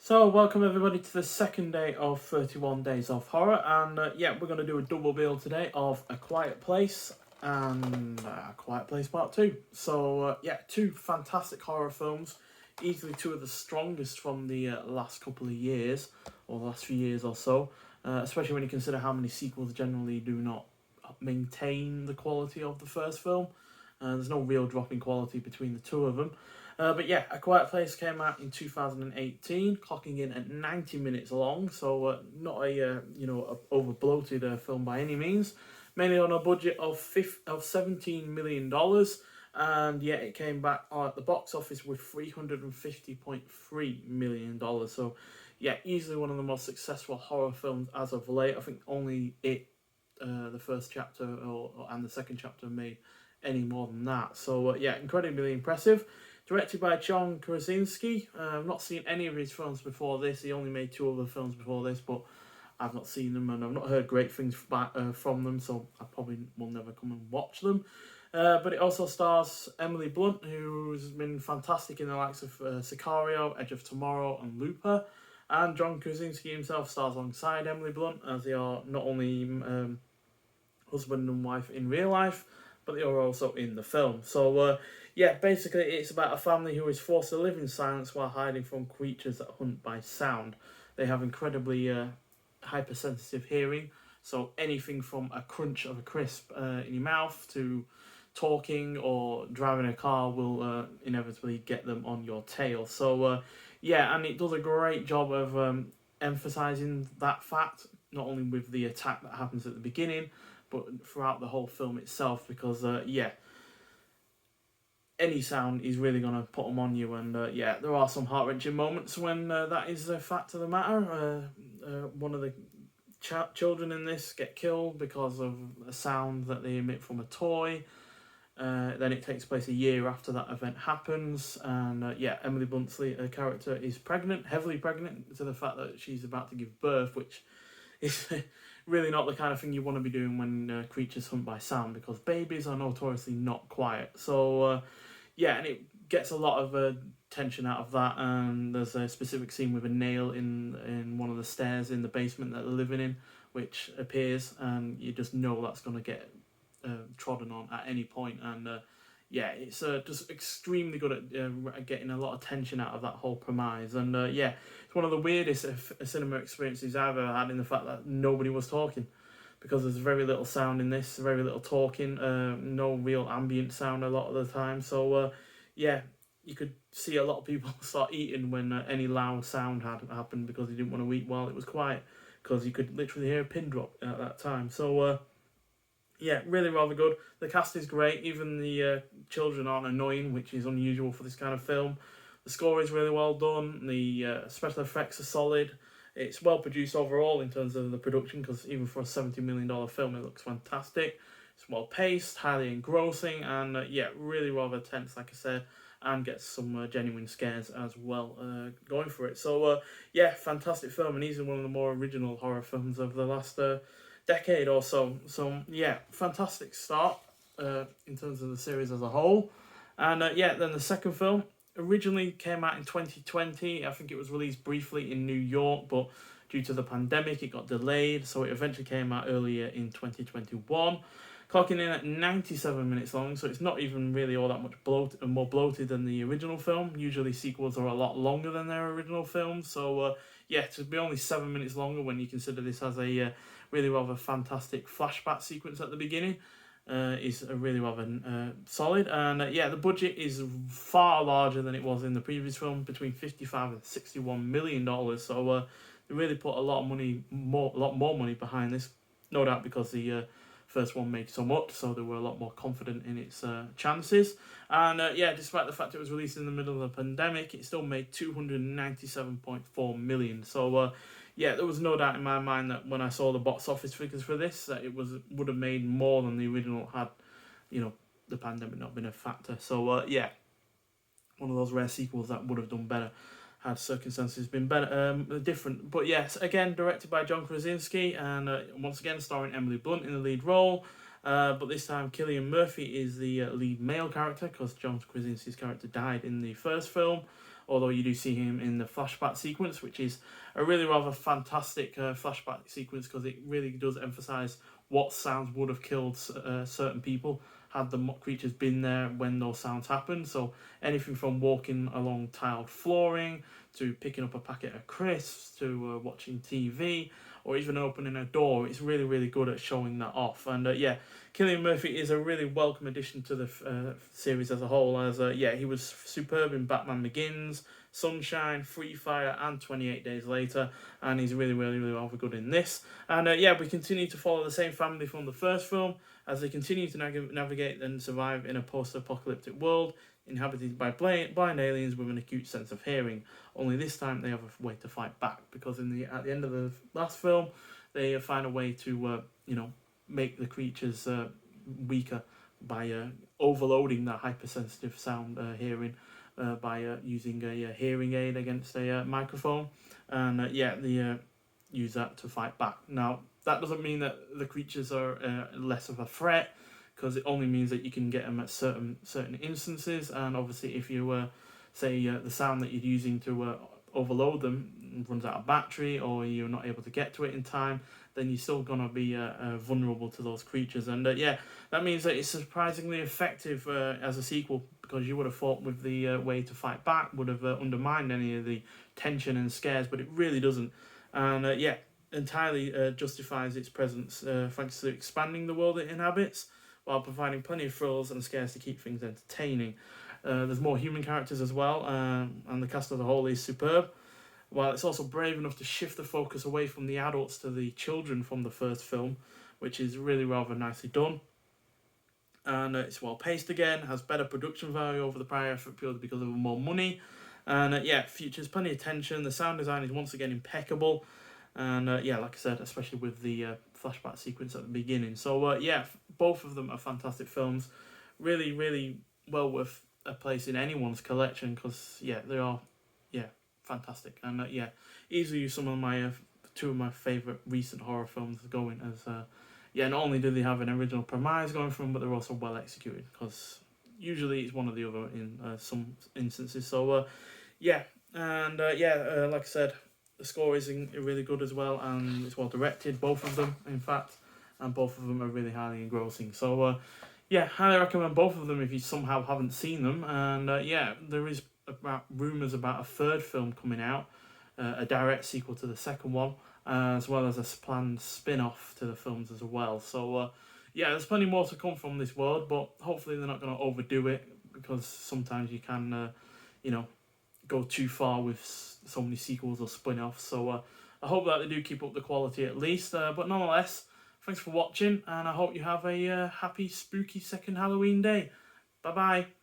So, welcome everybody to the second day of 31 Days of Horror, and we're going to do a double bill today of A Quiet Place and A Quiet Place Part 2. So, two fantastic horror films, easily two of the strongest from the last couple of years, or the last few years or so, especially when you consider how many sequels generally do not maintain the quality of the first film. There's no real drop in quality between the two of them. A Quiet Place came out in 2018, clocking in at 90 minutes long, so not a over bloated film by any means. Mainly on a budget of $17 million, and it came back at the box office with $350.3 million. So easily one of the most successful horror films as of late. I think only the first chapter and the second chapter made any more than that. So incredibly impressive. Directed by John Krasinski. I've not seen any of his films before this. He only made two other films before this, but I've not seen them and I've not heard great things from them, so I probably will never come and watch them. But it also stars Emily Blunt, who's been fantastic in the likes of Sicario, Edge of Tomorrow, and Looper. And John Krasinski himself stars alongside Emily Blunt, as they are not only husband and wife in real life, but they are also in the film. So, basically it's about a family who is forced to live in silence while hiding from creatures that hunt by sound. They have incredibly hypersensitive hearing, so anything from a crunch of a crisp in your mouth to talking or driving a car will inevitably get them on your tail. So, and it does a great job of emphasising that fact, not only with the attack that happens at the beginning, but throughout the whole film itself, because any sound is really going to put them on you, and there are some heart-wrenching moments when that is a fact of the matter. One of the children in this get killed because of a sound that they emit from a toy. Then it takes place a year after that event happens, and Emily Blunt's character is pregnant, heavily pregnant, to the fact that she's about to give birth, which is really not the kind of thing you want to be doing when creatures hunt by sound, because babies are notoriously not quiet. So, and it gets a lot of tension out of that. And there's a specific scene with a nail in one of the stairs in the basement that they're living in, which appears, and you just know that's going to get trodden on at any point. And it's just extremely good at getting a lot of tension out of that whole premise. And it's one of the weirdest cinema experiences I've ever had, in the fact that nobody was talking, because there's very little sound in this, very little talking, no real ambient sound a lot of the time. So you could see a lot of people start eating when any loud sound had happened, because they didn't want to eat while it was quiet, because you could literally hear a pin drop at that time. So really rather good. The cast is great. Even the children aren't annoying, which is unusual for this kind of film. The score is really well done. The special effects are solid. It's well produced overall in terms of the production, because even for a $70 million film, it looks fantastic. It's well paced, highly engrossing, and really rather tense, like I said, and gets some genuine scares as well going for it. So, fantastic film, and easily one of the more original horror films of the last decade or so. So fantastic start in terms of the series as a whole. And then the second film originally came out in 2020. I think it was released briefly in New York, but due to the pandemic it got delayed, so it eventually came out earlier in 2021, clocking in at 97 minutes long. So it's not even really all that much more bloated than the original film. Usually sequels are a lot longer than their original films, so to be only 7 minutes longer, when you consider this has a really rather fantastic flashback sequence at the beginning, is really rather solid. And the budget is far larger than it was in the previous film, between $55 and $61 million. So they really put a lot more money behind this, no doubt because the first one made so much, so they were a lot more confident in its chances. And despite the fact it was released in the middle of the pandemic, it still made $297.4 million. So there was no doubt in my mind that when I saw the box office figures for this, that it would have made more than the original had, the pandemic not been a factor. So one of those rare sequels that would have done better had circumstances been better, different. But yes, again, directed by John Krasinski, and once again starring Emily Blunt in the lead role. But this time Cillian Murphy is the lead male character, because John Krasinski's character died in the first film. although you do see him in the flashback sequence, which is a really rather fantastic flashback sequence, because it really does emphasize what sounds would have killed certain people had the creatures been there when those sounds happened. So anything from walking along tiled flooring, to picking up a packet of crisps, to watching TV, or even opening a door. It's really, really good at showing that off. And yeah, Cillian Murphy is a really welcome addition to the series as a whole, as yeah, he was superb in Batman Begins, Sunshine, Free Fire, and 28 Days Later, and he's really, really, really well good in this. And yeah, we continue to follow the same family from the first film as they continue to navigate and survive in a post-apocalyptic world inhabited by blind aliens with an acute sense of hearing. Only this time they have a way to fight back, because at the end of the last film, they find a way to make the creatures weaker by overloading that hypersensitive sound hearing by using a hearing aid against a microphone, and yeah, they use that to fight back. Now, that doesn't mean that the creatures are less of a threat, because it only means that you can get them at certain instances. And obviously, if you say the sound that you're using to overload them runs out of battery, or you're not able to get to it in time, then you're still gonna be vulnerable to those creatures. And yeah, that means that it's surprisingly effective as a sequel, because you would have thought with the way to fight back would have undermined any of the tension and scares, but it really doesn't. And yeah, entirely justifies its presence thanks to expanding the world it inhabits, while providing plenty of thrills and scares to keep things entertaining. There's more human characters as well, and the cast as a whole is superb, while it's also brave enough to shift the focus away from the adults to the children from the first film, which is really rather nicely done. And it's well paced again, has better production value over the prior effort purely because of more money. And yeah, features plenty of tension. The sound design is once again impeccable. And yeah, like I said, especially with the flashback sequence at the beginning. So yeah, both of them are fantastic films. Really, really well worth a place in anyone's collection, because yeah, they are fantastic. And yeah, easily some of my two of my favourite recent horror films going, as yeah, not only do they have an original premise going for them, but they're also well executed, because usually it's one or the other in some instances. So yeah, and yeah, like I said, the score is really good as well, and it's well directed, both of them, in fact, and both of them are really highly engrossing. So yeah, highly recommend both of them if you somehow haven't seen them. And yeah, there is rumours about a third film coming out, a direct sequel to the second one, as well as a planned spin-off to the films as well. So yeah, there's plenty more to come from this world, but hopefully they're not going to overdo it, because sometimes you can go too far with so many sequels or spin-offs. So I hope that they do keep up the quality at least, but nonetheless, thanks for watching, and I hope you have a happy spooky second Halloween day. Bye bye.